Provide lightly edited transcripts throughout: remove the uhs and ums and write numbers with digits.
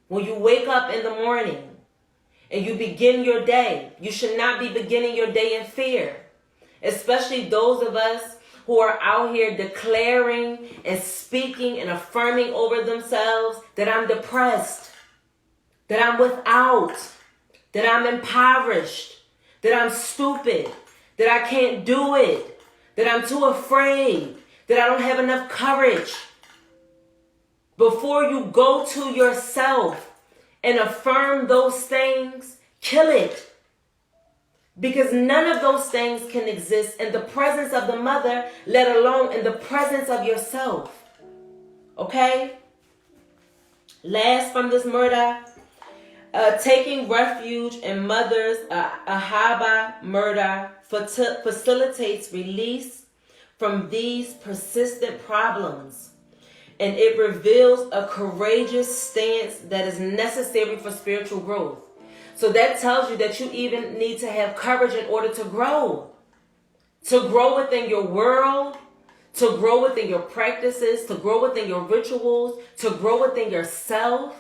When you wake up in the morning and you begin your day, you should not be beginning your day in fear. Especially those of us who are out here declaring and speaking and affirming over themselves that I'm depressed, that I'm without, that I'm impoverished, that I'm stupid, that I can't do it, that I'm too afraid, that I don't have enough courage. Before you go to yourself and affirm those things, kill it. Because none of those things can exist in the presence of the mother, let alone in the presence of yourself. Okay? Last from this murder, taking refuge in mother's Ahaba murder facilitates release from these persistent problems. And it reveals a courageous stance that is necessary for spiritual growth. So that tells you that you even need to have courage in order to grow. To grow within your world, to grow within your practices, to grow within your rituals, to grow within yourself,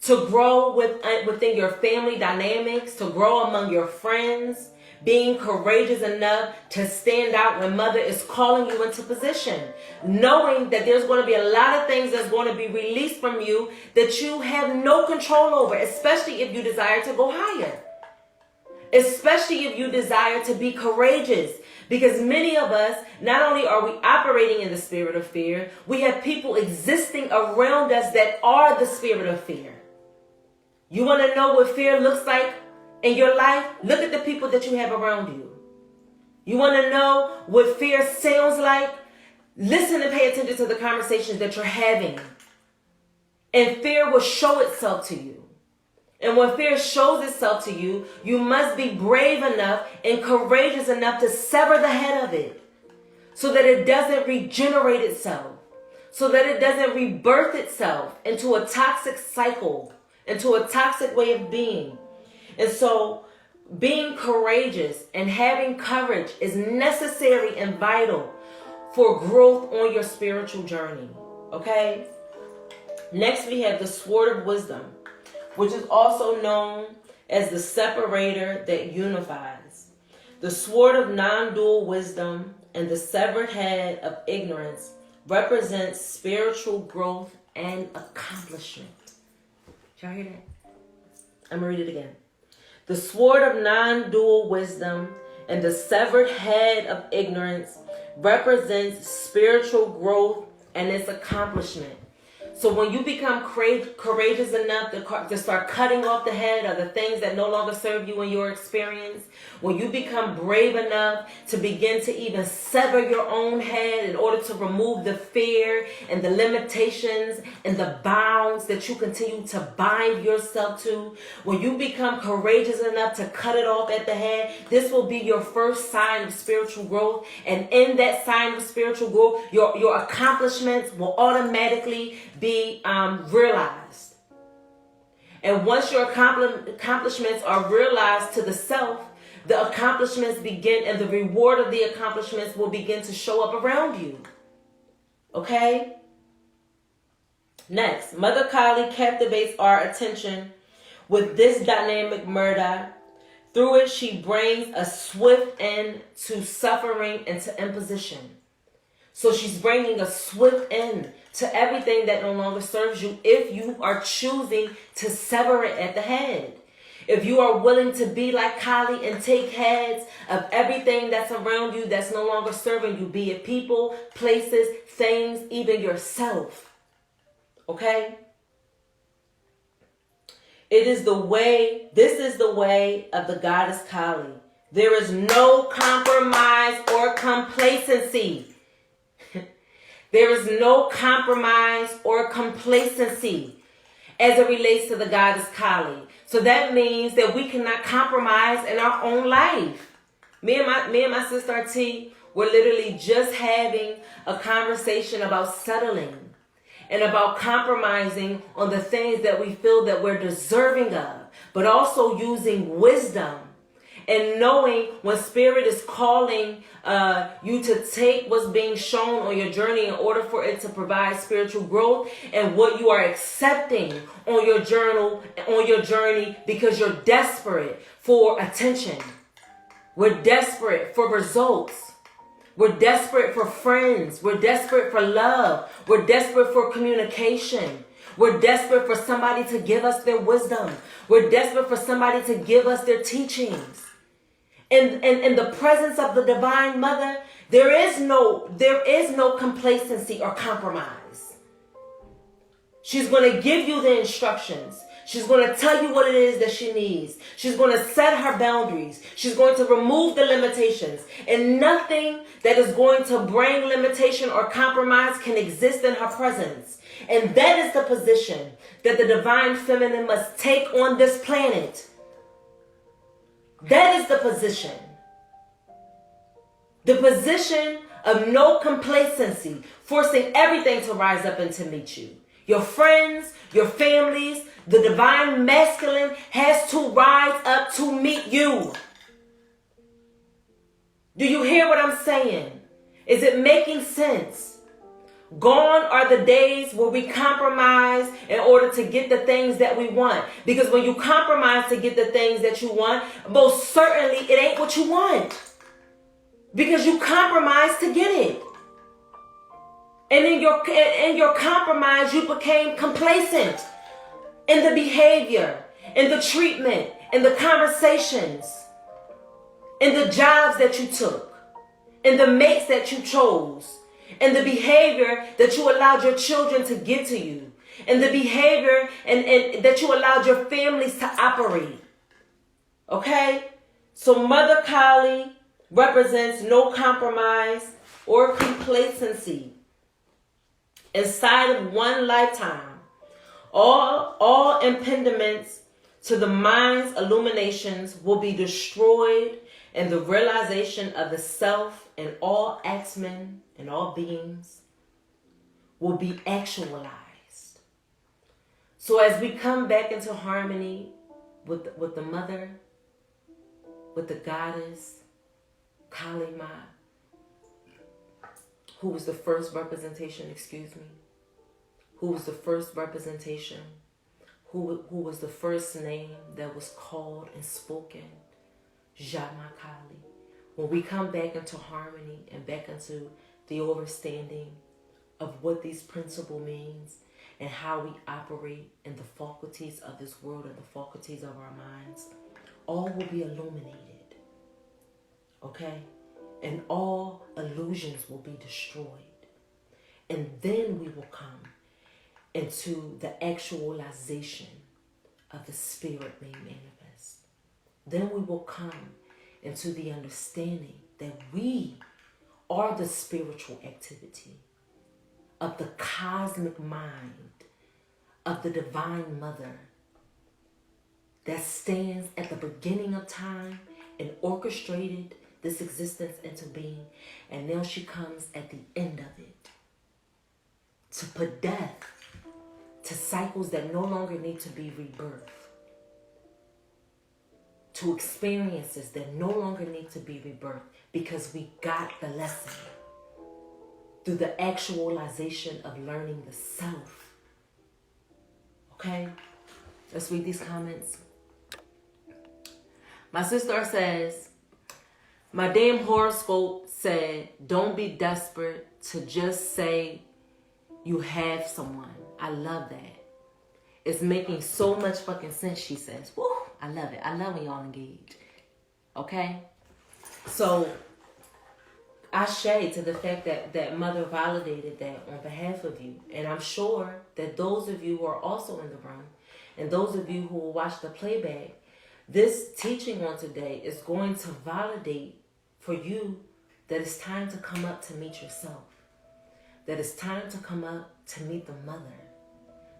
to grow within your family dynamics, to grow among your friends, being courageous enough to stand out when mother is calling you into position, knowing that there's going to be a lot of things that's going to be released from you that you have no control over, especially if you desire to go higher, especially if you desire to be courageous. Because many of us, not only are we operating in the spirit of fear, we have people existing around us that are the spirit of fear. You want to know what fear looks like in your life? Look at the people that you have around you. You want to know what fear sounds like? Listen and pay attention to the conversations that you're having. And fear will show itself to you. And when fear shows itself to you, you must be brave enough and courageous enough to sever the head of it so that it doesn't regenerate itself, so that it doesn't rebirth itself into a toxic cycle, into a toxic way of being. And so being courageous and having courage is necessary and vital for growth on your spiritual journey. Okay? Next, we have the sword of wisdom, which is also known as the separator that unifies. The sword of non-dual wisdom and the severed head of ignorance represents spiritual growth and accomplishment. Did y'all hear that? I'm going to read it again. The sword of non-dual wisdom and the severed head of ignorance represents spiritual growth and its accomplishment. So when you become courageous enough to start cutting off the head of the things that no longer serve you in your experience, when you become brave enough to begin to even sever your own head in order to remove the fear and the limitations and the bounds that you continue to bind yourself to, when you become courageous enough to cut it off at the head, this will be your first sign of spiritual growth. And in that sign of spiritual growth, your accomplishments will automatically be realized. And once your accomplishments are realized to the self, the accomplishments begin, and the reward of the accomplishments will begin to show up around you. Okay? Next, Mother Kali captivates our attention with this dynamic murder. Through it, she brings a swift end to suffering and to imposition. So she's bringing a swift end to everything that no longer serves you if you are choosing to sever it at the head. If you are willing to be like Kali and take heads of everything that's around you that's no longer serving you, be it people, places, things, even yourself. Okay? This is the way of the goddess Kali. There is no compromise or complacency. There is no compromise or complacency as it relates to the goddess Kali. So that means that we cannot compromise in our own life. Me and my sister T were literally just having a conversation about settling and about compromising on the things that we feel that we're deserving of, but also using wisdom And knowing when Spirit is calling you to take what's being shown on your journey in order for it to provide spiritual growth, and what you are accepting on your journey because you're desperate for attention. We're desperate for results. We're desperate for friends. We're desperate for love. We're desperate for communication. We're desperate for somebody to give us their wisdom. We're desperate for somebody to give us their teachings. In the presence of the Divine Mother, there is no complacency or compromise. She's going to give you the instructions. She's going to tell you what it is that she needs. She's going to set her boundaries. She's going to remove the limitations. And nothing that is going to bring limitation or compromise can exist in her presence. And that is the position that the Divine Feminine must take on this planet. That is the position. The position of no complacency, forcing everything to rise up and to meet you. Your friends, your families, the Divine Masculine has to rise up to meet you. Do you hear what I'm saying? Is it making sense? Gone are the days where we compromise in order to get the things that we want. Because when you compromise to get the things that you want, most certainly it ain't what you want. Because you compromise to get it. And in your compromise, you became complacent in the behavior, in the treatment, in the conversations, in the jobs that you took, in the mates that you chose, in the behavior that you allowed your children to get to you, in the behavior and that you allowed your families to operate. Okay? So Mother Kali represents no compromise or complacency. Inside of one lifetime, all impediments to the mind's illuminations will be destroyed, and the realization of the self in all axemen and all beings will be actualized. So as we come back into harmony with the Mother, with the Goddess, Kali Ma, who was the first representation, who was the first representation, who was the first name that was called and spoken, Jama Kali. When we come back into harmony and back into the understanding of what these principles means and how we operate in the faculties of this world and the faculties of our minds, all will be illuminated. Okay? And all illusions will be destroyed. And then we will come into the actualization of the Spirit made manifest. Then we will come into the understanding that we are the spiritual activity of the cosmic mind of the Divine Mother that stands at the beginning of time and orchestrated this existence into being, and now she comes at the end of it to put death to cycles that no longer need to be rebirthed, to experiences that no longer need to be rebirthed, because we got the lesson through the actualization of learning the self. Okay, let's read these comments. My sister says, my damn horoscope said, don't be desperate to just say you have someone. I love that. It's making so much fucking sense, she says. Woo, I love it. I love when y'all engage. Okay? So, ashe to the fact that Mother validated that on behalf of you. And I'm sure that those of you who are also in the room, and those of you who will watch the playback, this teaching on today is going to validate for you that it's time to come up to meet yourself. That it's time to come up to meet the Mother.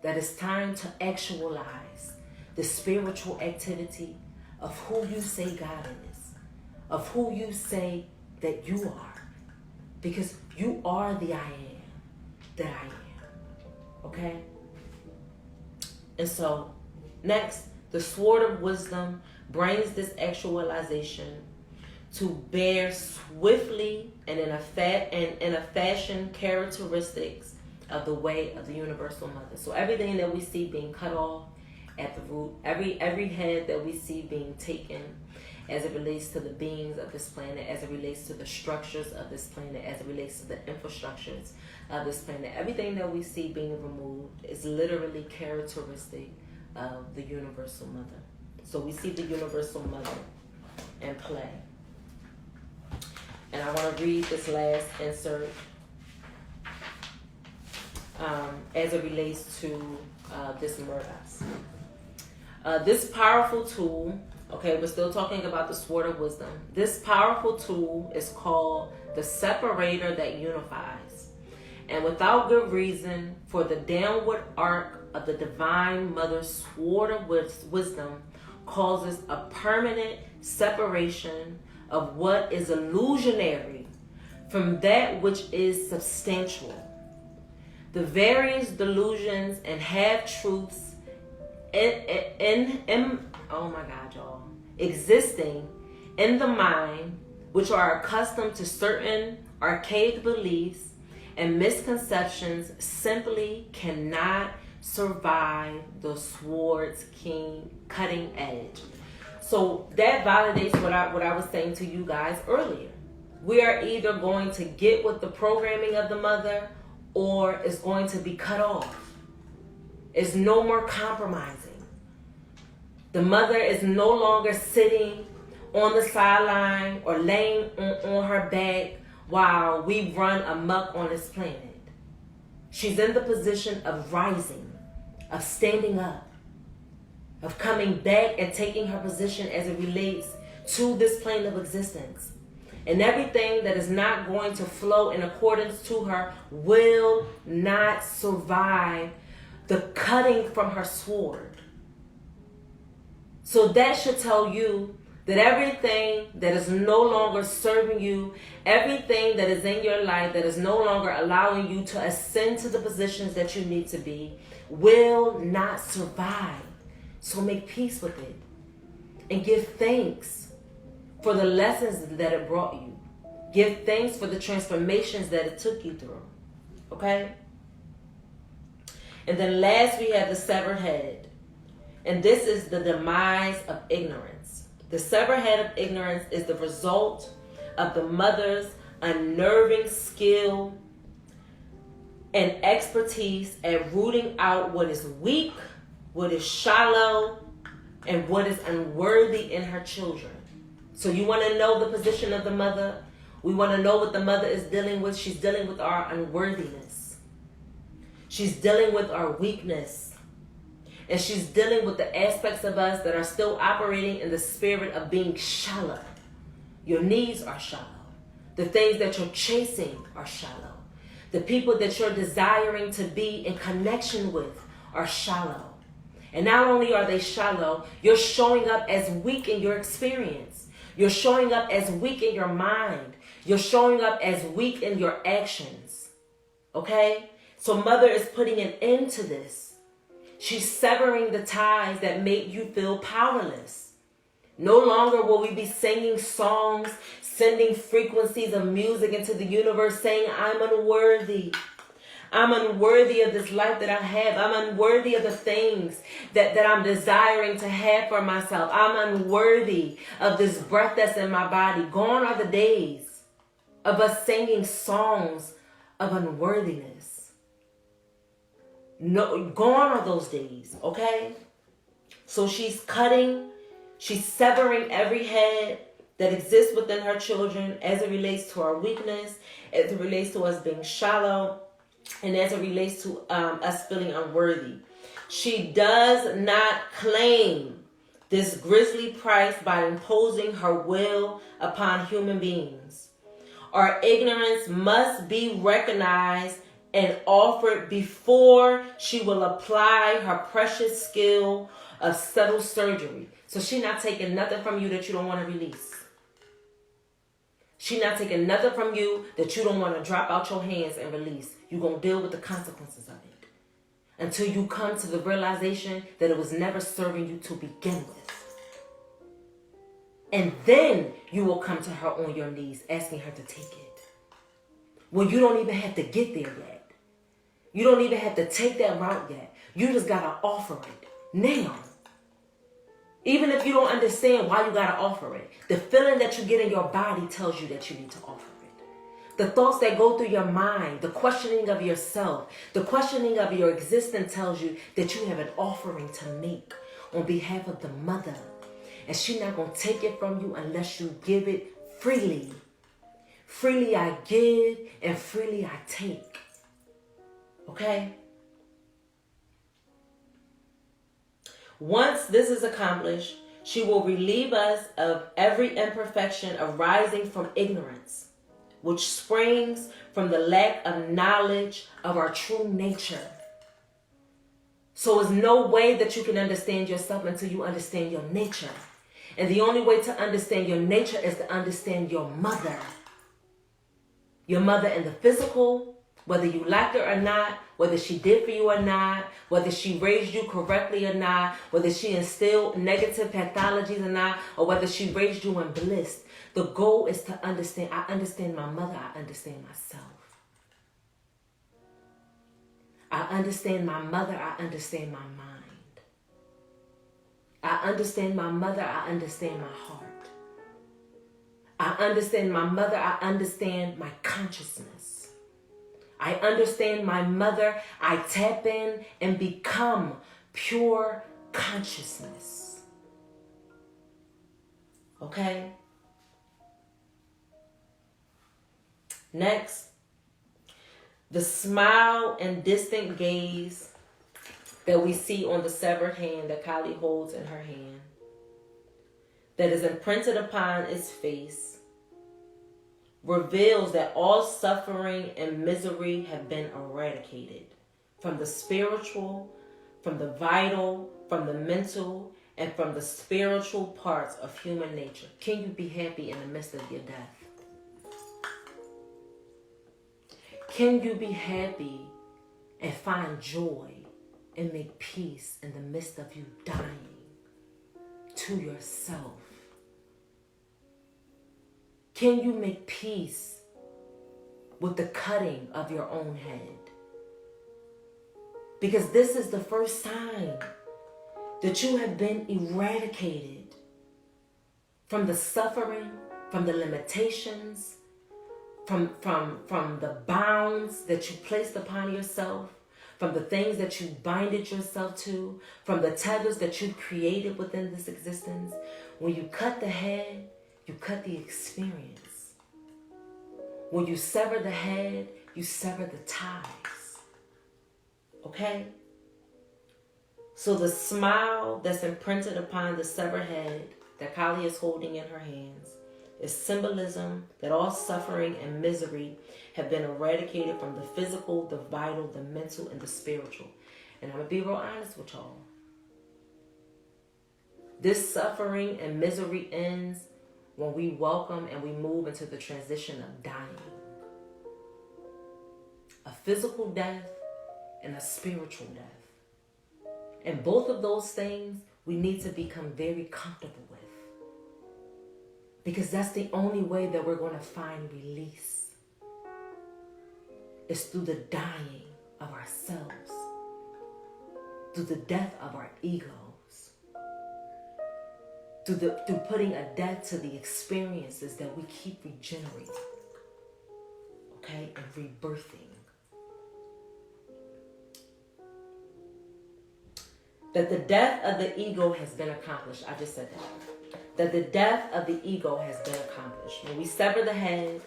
That it's time to actualize the spiritual activity of who you say God is. Of who you say that you are. Because you are the I am that I am. Okay? And so, next, The sword of wisdom brings this actualization to bear swiftly and in a fashion characteristics of the way of the universal mother. So everything that we see being cut off at the root, every head that we see being taken as it relates to the beings of this planet, as it relates to the structures of this planet, as it relates to the infrastructures of this planet, everything that we see being removed is literally characteristic of the universal mother. So we see the universal mother in play. And I want to read this last insert as it relates to this Murdoch's. This powerful tool, okay, we're still talking about the sword of wisdom. This powerful tool is called the separator that unifies. And without good reason, for the downward arc of the divine mother's sword of wisdom causes a permanent separation of what is illusionary from that which is substantial. The various delusions and half-truths oh my God, y'all, existing in the mind, which are accustomed to certain archaic beliefs and misconceptions, simply cannot survive the sword's cutting edge. So that validates what I was saying to you guys earlier. We are either going to get with the programming of the mother, or it's going to be cut off. It's no more compromising. The mother is no longer sitting on the sideline or laying on her back while we run amok on this planet. She's in the position of rising, of standing up, of coming back and taking her position as it relates to this plane of existence. And everything that is not going to flow in accordance to her will not survive the cutting from her sword. So that should tell you that everything that is no longer serving you, everything that is in your life that is no longer allowing you to ascend to the positions that you need to be, will not survive. So make peace with it and give thanks for the lessons that it brought you. Give thanks for the transformations that it took you through. Okay? And then last we have the severed head. And this is the demise of ignorance. The severed head of ignorance is the result of the mother's unnerving skill and expertise at rooting out what is weak, what is shallow, and what is unworthy in her children. So you want to know the position of the mother? We want to know what the mother is dealing with. She's dealing with our unworthiness. She's dealing with our weakness. And she's dealing with the aspects of us that are still operating in the spirit of being shallow. Your needs are shallow. The things that you're chasing are shallow. The people that you're desiring to be in connection with are shallow. And not only are they shallow, you're showing up as weak in your experience. You're showing up as weak in your mind. You're showing up as weak in your actions. Okay? So mother is putting an end to this. She's severing the ties that make you feel powerless. No longer will we be singing songs, sending frequencies of music into the universe saying, I'm unworthy. I'm unworthy of this life that I have. I'm unworthy of the things that I'm desiring to have for myself. I'm unworthy of this breath that's in my body. Gone are the days of us singing songs of unworthiness. No, gone are those days, okay? So she's cutting, she's severing every head that exists within her children as it relates to our weakness, as it relates to us being shallow, and as it relates to us feeling unworthy. She does not claim this grisly price by imposing her will upon human beings. Our ignorance must be recognized and offered before she will apply her precious skill of subtle surgery. So she's not taking nothing from you that you don't want to release. She's not taking nothing from you that you don't want to drop out your hands and release. You're going to deal with the consequences of it. until you come to the realization that it was never serving you to begin with. And then you will come to her on your knees asking her to take it. Well, you don't even have to get there yet. You don't even have to take that route yet. You just got to offer it now. Even if you don't understand why you got to offer it, the feeling that you get in your body tells you that you need to offer it. The thoughts that go through your mind, the questioning of yourself, the questioning of your existence tells you that you have an offering to make on behalf of the mother. And she's not going to take it from you unless you give it freely. Freely I give and freely I take. Okay? Once this is accomplished, she will relieve us of every imperfection arising from ignorance, which springs from the lack of knowledge of our true nature. So there's no way that you can understand yourself until you understand your nature. And the only way to understand your nature is to understand your mother. Your mother in the physical, whether you liked her or not, whether she did for you or not, whether she raised you correctly or not, whether she instilled negative pathologies or not, or whether she raised you in bliss. The goal is to understand. I understand my mother. I understand myself. I understand my mother. I understand my mind. I understand my mother. I understand my heart. I understand my mother. I understand my consciousness. I understand my mother. I tap in and become pure consciousness. Okay? Next, the smile and distant gaze that we see on the severed hand that Kali holds in her hand, that is imprinted upon its face, reveals that all suffering and misery have been eradicated from the spiritual, from the vital, from the mental, and from the spiritual parts of human nature. Can you be happy in the midst of your death? Can you be happy and find joy and make peace in the midst of you dying to yourself? Can you make peace with the cutting of your own head? Because this is the first sign that you have been eradicated from the suffering, from the limitations, from the bounds that you placed upon yourself, from the things that you binded yourself to, from the tethers that you created within this existence. When you cut the head, you cut the experience. When you sever the head, you sever the ties. Okay? So the smile that's imprinted upon the severed head that Kali is holding in her hands is symbolism that all suffering and misery have been eradicated from the physical, the vital, the mental, and the spiritual. And I'm going to be real honest with y'all. This suffering and misery ends when we welcome and we move into the transition of dying. A physical death and a spiritual death. And both of those things we need to become very comfortable with. Because that's the only way that we're going to find release. It's through the dying of ourselves. Through the death of our egos. Through putting a death to the experiences that we keep regenerating. Okay? And rebirthing. That the death of the ego has been accomplished. I just said that. That the death of the ego has been accomplished. When we sever the head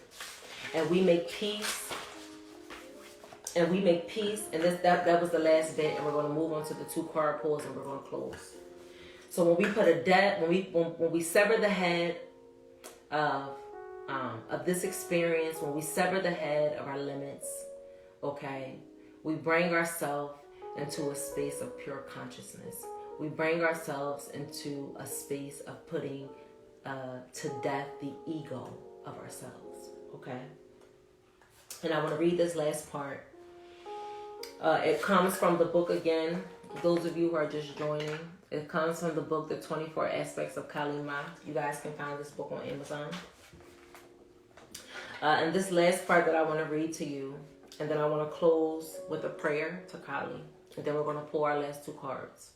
and we make peace, and that was the last bit, and we're going to move on to the 2 card pulls and we're going to close. So when we put a death, when we sever the head of this experience, when we sever the head of our limits, okay, we bring ourselves into a space of pure consciousness. We bring ourselves into a space of putting to death the ego of ourselves, okay? And I want to read this last part It comes from the book again. Those of you who are just joining, it comes from the book, The 24 Aspects of Kali Ma. You guys can find this book on Amazon. And this last part that I want to read to you, and then I want to close with a prayer to Kali. And then we're going to pull our last two cards.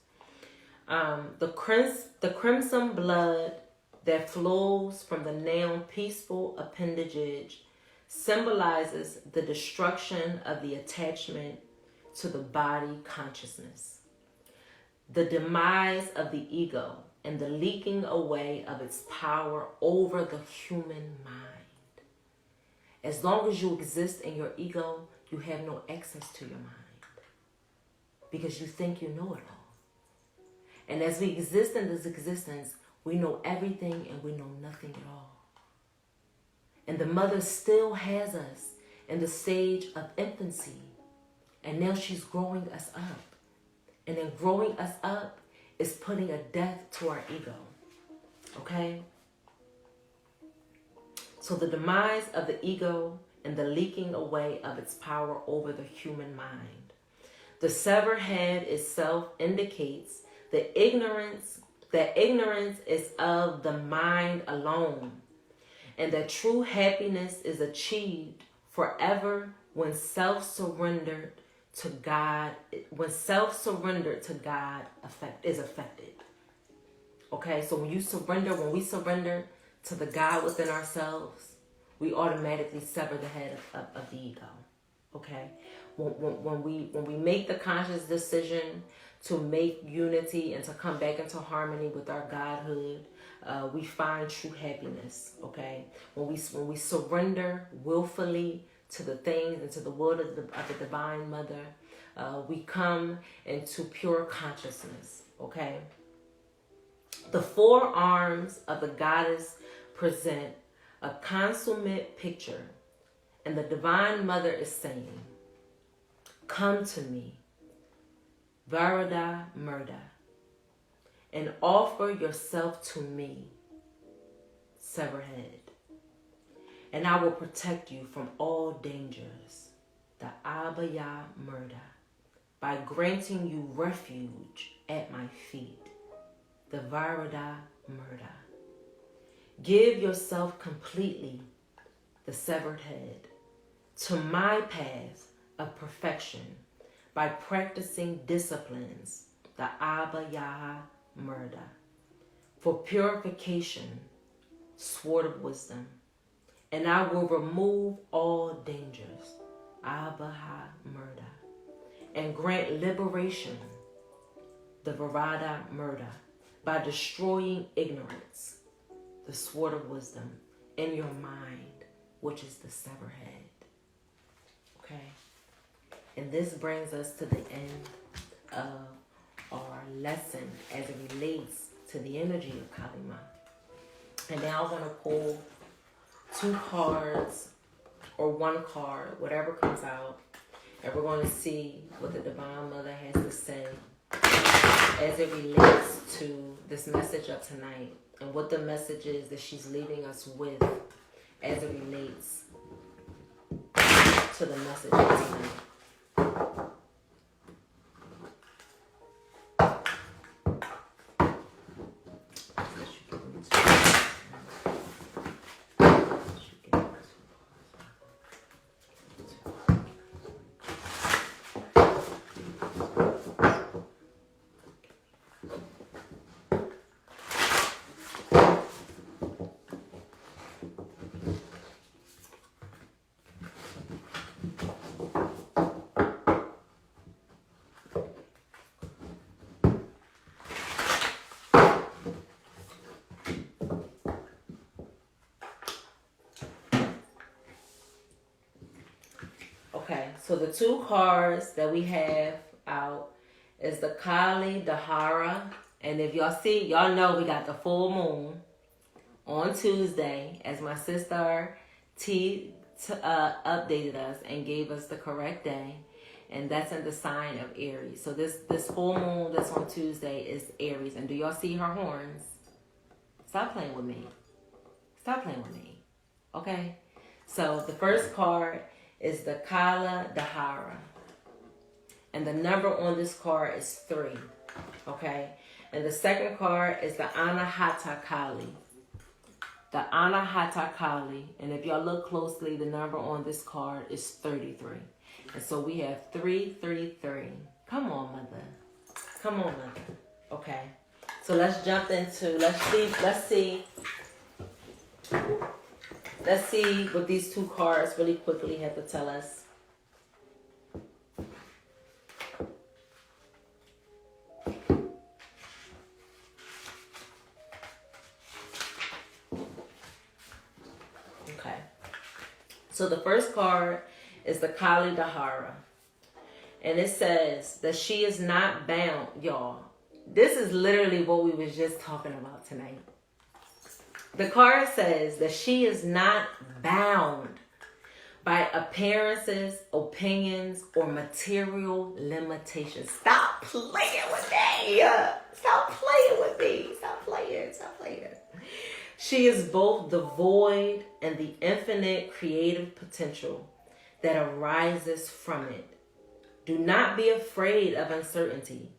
The crimson blood that flows from the now peaceful appendage symbolizes the destruction of the attachment to the body consciousness, the demise of the ego, and the leaking away of its power over the human mind. As long as you exist in your ego, you have no access to your mind because you think you know it all. And as we exist in this existence, we know everything and we know nothing at all. And the mother still has us in the stage of infancy. And now she's growing us up. And in growing us up is putting a death to our ego. Okay? So the demise of the ego and the leaking away of its power over the human mind. The severed head itself indicates that ignorance is of the mind alone, and that true happiness is achieved forever when self-surrendered to God is affected. Okay, so when we surrender to the God within ourselves, we automatically sever the head of the ego. Okay, when we make the conscious decision to make unity and to come back into harmony with our Godhood, we find true happiness. Okay, when we surrender willfully to the things and to the will of the Divine Mother, we come into pure consciousness. Okay, the four arms of the goddess present a consummate picture, and the Divine Mother is saying, "Come to me, Varada Murda, and offer yourself to me, Severhead, and I will protect you from all dangers, the Abhaya Murda, by granting you refuge at my feet, the Varada Murda. Give yourself completely, the severed head, to my path of perfection by practicing disciplines, the Abhaya Murda, for purification, sword of wisdom, and I will remove all dangers, Abhaya Murda, and grant liberation, the Varada Murda, by destroying ignorance, the sword of wisdom, in your mind, which is the severed head." Okay? And this brings us to the end of our lesson as it relates to the energy of Kali Ma. And now I'm going to pull two cards or one card, whatever comes out, and we're going to see what the Divine Mother has to say as it relates to this message of tonight and what the message is that she's leaving us with as it relates to the message of tonight. Okay, so the two cards that we have out is the Kali Dahara. And if y'all see, y'all know we got the full moon on Tuesday, as my sister T updated us and gave us the correct day. And that's in the sign of Aries. So this full moon that's on Tuesday is Aries. And do y'all see her horns? Stop playing with me. Stop playing with me. Okay? So the first card is the Kala Dahara. And the number on this card is 3. Okay? And the second card is the Anahata Kali. The Anahata Kali. And if y'all look closely, the number on this card is 33. And so we have 333. Come on, mother. Come on, mother. Okay. So let's jump into, let's see what these 2 cards really quickly have to tell us. Okay. So the first card is the Kali Dahara. And it says that she is not bound, y'all. This is literally what we was just talking about tonight. The card says that she is not bound by appearances, opinions, or material limitations. Stop playing with me. Stop playing with me. Stop playing. Stop playing. She is both the void and the infinite creative potential that arises from it. Do not be afraid of uncertainty.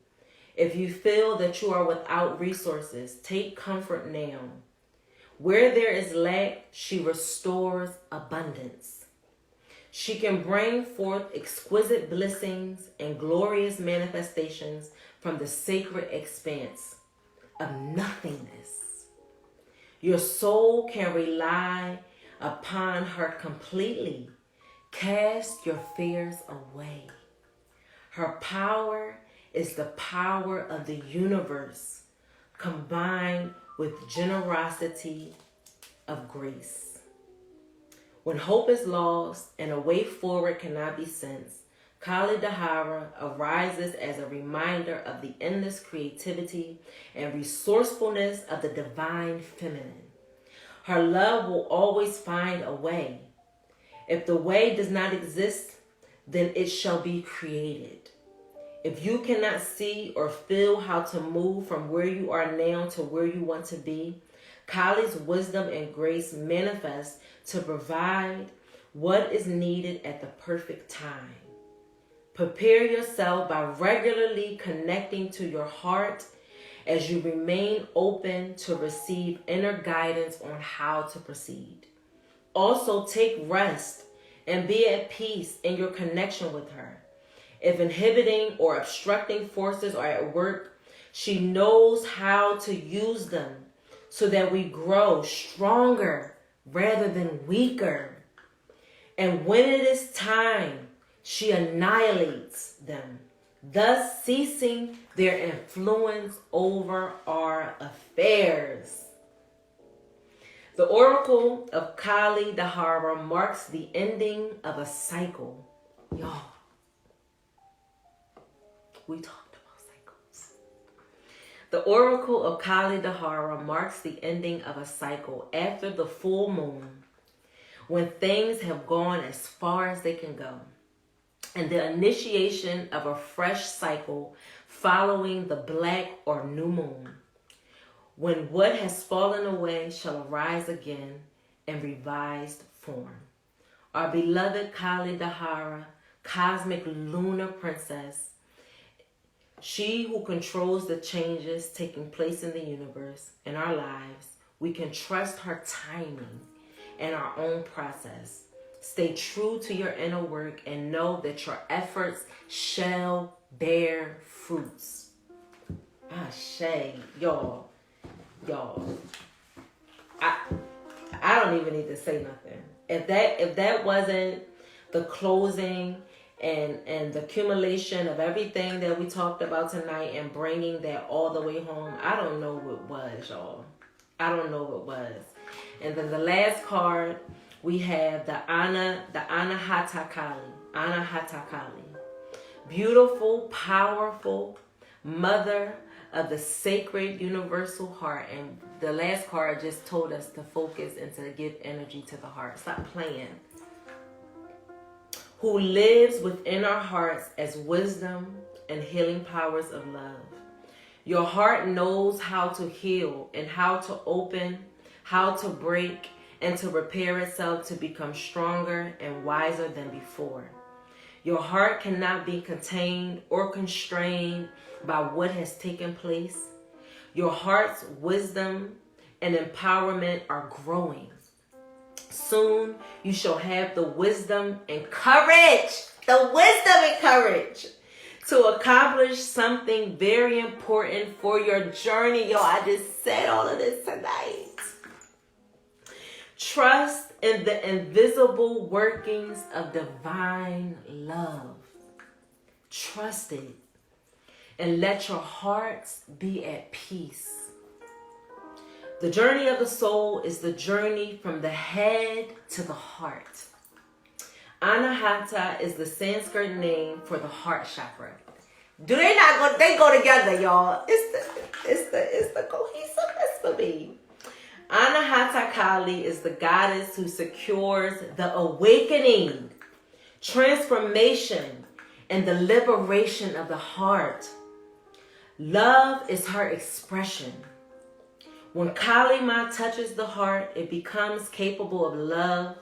If you feel that you are without resources, take comfort now. Where there is lack, she restores abundance. She can bring forth exquisite blessings and glorious manifestations from the sacred expanse of nothingness. Your soul can rely upon her completely. Cast your fears away. Her power is the power of the universe combined with generosity of grace. When hope is lost and a way forward cannot be sensed, Kali Dahara arises as a reminder of the endless creativity and resourcefulness of the divine feminine. Her love will always find a way. If the way does not exist, then it shall be created. If you cannot see or feel how to move from where you are now to where you want to be, Kali's wisdom and grace manifest to provide what is needed at the perfect time. Prepare yourself by regularly connecting to your heart as you remain open to receive inner guidance on how to proceed. Also, take rest and be at peace in your connection with her. If inhibiting or obstructing forces are at work, she knows how to use them so that we grow stronger rather than weaker. And when it is time, she annihilates them, thus ceasing their influence over our affairs. The oracle of Kali Dahara marks the ending of a cycle. Y'all, we talked about cycles. The oracle of Kali Dahara marks the ending of a cycle after the full moon, when things have gone as far as they can go, and the initiation of a fresh cycle following the black or new moon, when what has fallen away shall arise again in revised form. Our beloved Kali Dahara, cosmic lunar princess, she who controls the changes taking place in the universe, in our lives, we can trust her timing and our own process. Stay true to your inner work and know that your efforts shall bear fruits. Ashe, y'all. I don't even need to say nothing. If that wasn't the closing and the accumulation of everything that we talked about tonight and bringing that all the way home, I don't know what was, y'all. I don't know what was. And then the last card, we have the Anahata Kali. Beautiful, powerful mother of the sacred universal heart. And the last card just told us to focus and to give energy to the heart. Stop playing. Who lives within our hearts as wisdom and healing powers of love. Your heart knows how to heal and how to open, how to break, and to repair itself to become stronger and wiser than before. Your heart cannot be contained or constrained by what has taken place. Your heart's wisdom and empowerment are growing. Soon you shall have the wisdom and courage, to accomplish something very important for your journey. Yo, I just said all of this tonight. Trust in the invisible workings of divine love. Trust it. And let your hearts be at peace. The journey of the soul is the journey from the head to the heart. Anahata is the Sanskrit name for the heart chakra. Do they not go? They go together, y'all. It's the cohesiveness for me. Anahata Kali is the goddess who secures the awakening, transformation, and the liberation of the heart. Love is her expression. When Kali Ma touches the heart, it becomes capable of love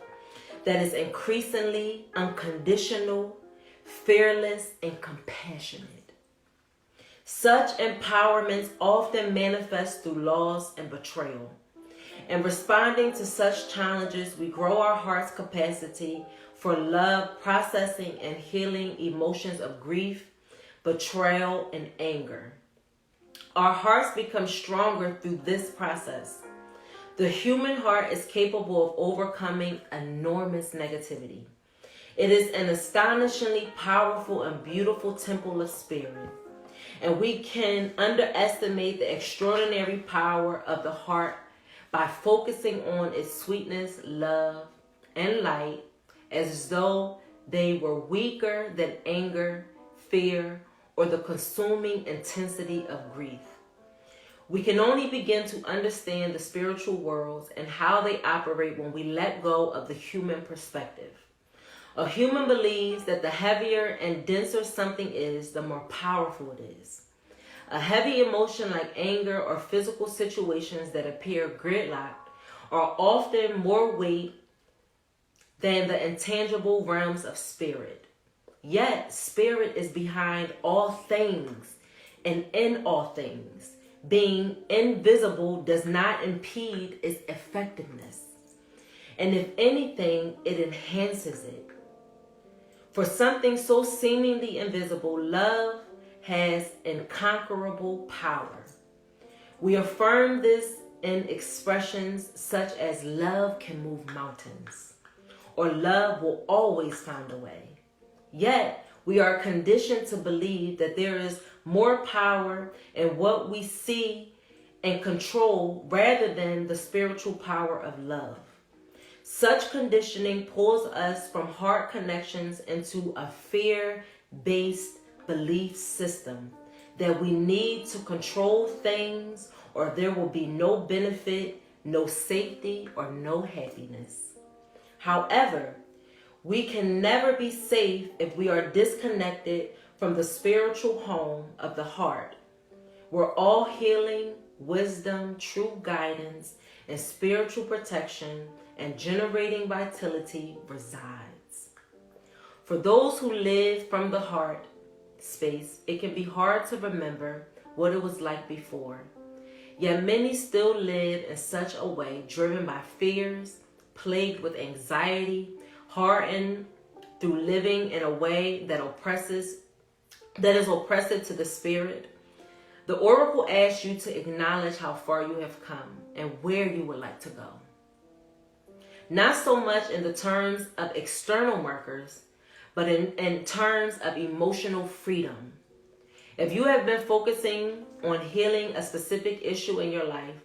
that is increasingly unconditional, fearless, and compassionate. Such empowerments often manifest through loss and betrayal. In responding to such challenges, we grow our heart's capacity for love, processing, and healing emotions of grief, betrayal, and anger. Our hearts become stronger through this process. The human heart is capable of overcoming enormous negativity. It is an astonishingly powerful and beautiful temple of spirit. And we can underestimate the extraordinary power of the heart by focusing on its sweetness, love, and light as though they were weaker than anger, fear, or the consuming intensity of grief. We can only begin to understand the spiritual worlds and how they operate when we let go of the human perspective. A human believes that the heavier and denser something is, the more powerful it is. A heavy emotion like anger or physical situations that appear gridlocked are often more weight than the intangible realms of spirit. Yet, spirit is behind all things and in all things. Being invisible does not impede its effectiveness. And if anything, it enhances it. For something so seemingly invisible, love has incomparable power. We affirm this in expressions such as love can move mountains, or love will always find a way. Yet, we are conditioned to believe that there is more power in what we see and control rather than the spiritual power of love. Such conditioning pulls us from heart connections into a fear-based belief system that we need to control things or there will be no benefit, no safety, or no happiness. However, we can never be safe if we are disconnected from the spiritual home of the heart, where all healing, wisdom, true guidance, and spiritual protection and generating vitality resides. For those who live from the heart space, it can be hard to remember what it was like before. Yet many still live in such a way, driven by fears, plagued with anxiety, hardened through living in a way that is oppressive to the spirit. The oracle asks you to acknowledge how far you have come and where you would like to go. Not so much in the terms of external markers, but in terms of emotional freedom. If you have been focusing on healing a specific issue in your life,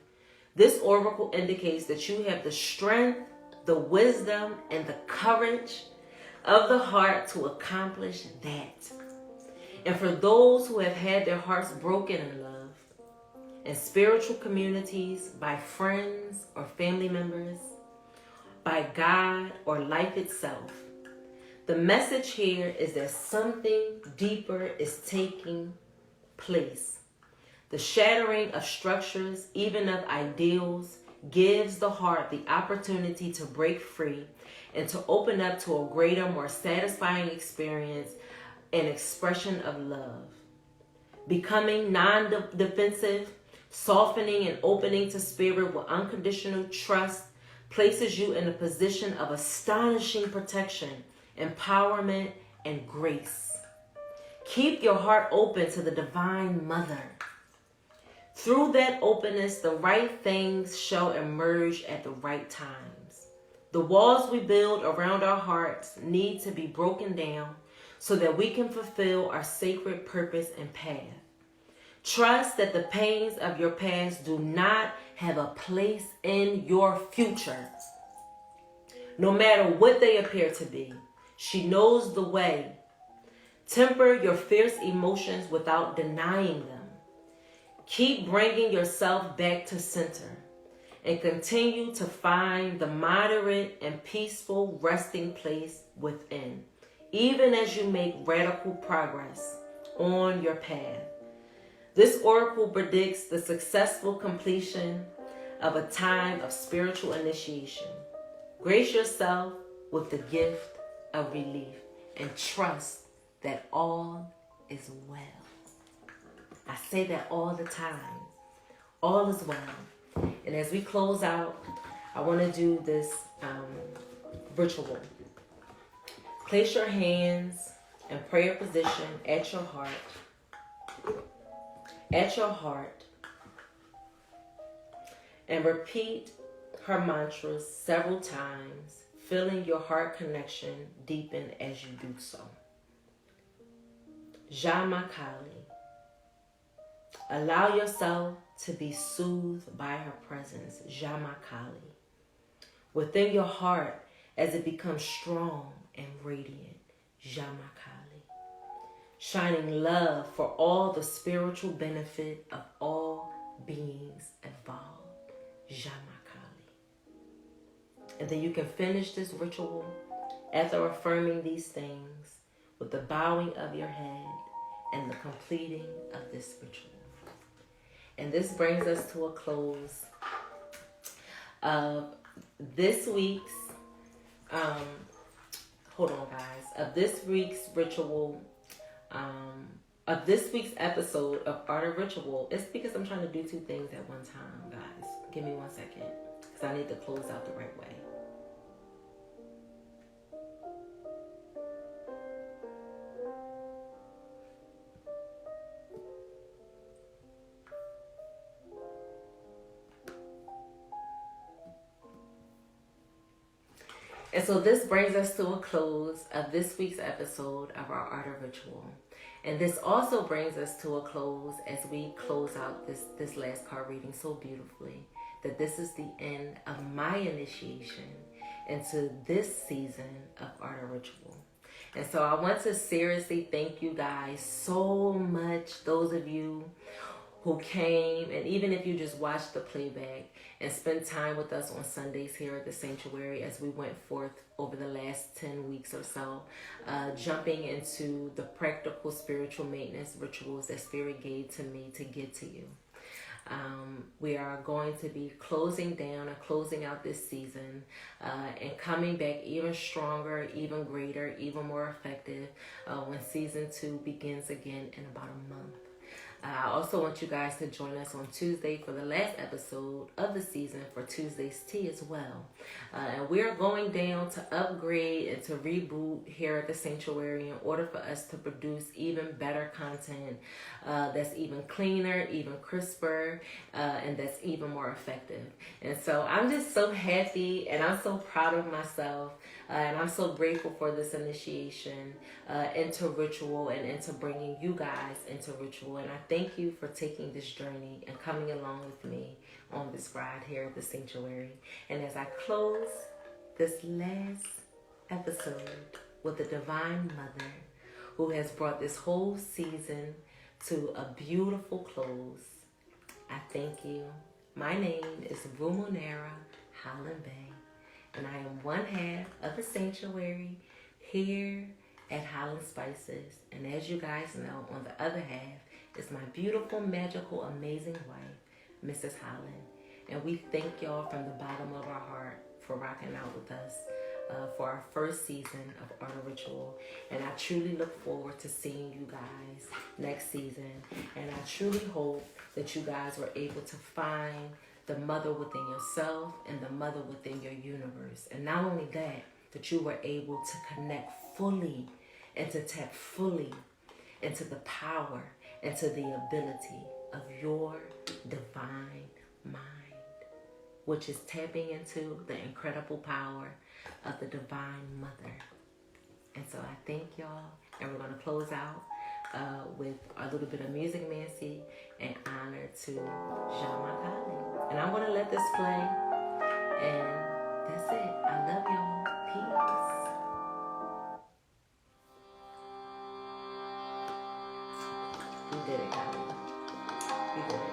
this oracle indicates that you have the strength, the wisdom, and the courage of the heart to accomplish that. And for those who have had their hearts broken in love, in spiritual communities, by friends or family members, by God or life itself, the message here is that something deeper is taking place. The shattering of structures, even of ideals, gives the heart the opportunity to break free and to open up to a greater, more satisfying experience and expression of love. Becoming non-defensive, softening and opening to spirit with unconditional trust places you in a position of astonishing protection, empowerment, and grace. Keep your heart open to the Divine Mother. Through that openness, the right things shall emerge at the right times. The walls we build around our hearts need to be broken down so that we can fulfill our sacred purpose and path. Trust that the pains of your past do not have a place in your future. No matter what they appear to be, she knows the way. Temper your fierce emotions without denying them. Keep bringing yourself back to center and continue to find the moderate and peaceful resting place within, even as you make radical progress on your path. This oracle predicts the successful completion of a time of spiritual initiation. Grace yourself with the gift of relief and trust that all is well. I say that all the time. All is well. And as we close out, I want to do this ritual. Place your hands in prayer position at your heart. At your heart. And repeat her mantras several times, feeling your heart connection deepen as you do so. Jama Kali. Allow yourself to be soothed by her presence, Jama Kali. Within your heart as it becomes strong and radiant, Jama Kali. Shining love for all the spiritual benefit of all beings involved, Jama Kali. And then you can finish this ritual after affirming these things with the bowing of your head and the completing of this ritual. And this brings us to a close of this week's, of this week's ritual, of this week's episode of Art of Ritual. It's because I'm trying to do two things at one time, guys. Give me 1 second, because I need to close out the right way. And so this brings us to a close of this week's episode of our Art of Ritual. And this also brings us to a close as we close out this last card reading so beautifully, that this is the end of my initiation into this season of Art of Ritual. And so I want to seriously thank you guys so much, those of you who came, and even if you just watched the playback and spent time with us on Sundays here at the sanctuary as we went forth over the last 10 weeks or so, jumping into the practical spiritual maintenance rituals that Spirit gave to me to give to you. We are going to be closing down and closing out this season and coming back even stronger, even greater, even more effective when season 2 begins again in about a month. I also want you guys to join us on Tuesday for the last episode of the season for Tuesday's Tea as well. And we're going down to upgrade and to reboot here at the sanctuary in order for us to produce even better content that's even cleaner, even crisper, and that's even more effective. And so I'm just so happy and I'm so proud of myself. And I'm so grateful for this initiation into ritual and into bringing you guys into ritual. And I thank you for taking this journey and coming along with me on this ride here at the sanctuary. And as I close this last episode with the Divine Mother who has brought this whole season to a beautiful close, I thank you. My name is Rumonera Holland Bay. And I am one half of the sanctuary here at Holland Spices. And as you guys know, on the other half is my beautiful, magical, amazing wife, Mrs. Holland. And we thank y'all from the bottom of our heart for rocking out with us for our first season of Art of Ritual. And I truly look forward to seeing you guys next season. And I truly hope that you guys were able to find the mother within yourself and the mother within your universe. And not only that you were able to connect fully and to tap fully into the power and to the ability of your divine mind, which is tapping into the incredible power of the Divine Mother. And so I thank y'all, and we're going to close out with a little bit of Music Mancy in honor to Jean Magali. And I'm going to let this play, and that's it. I love y'all. Peace. We did it, Kylie. We did it.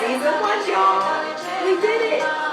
Season 1, y'all. We did it.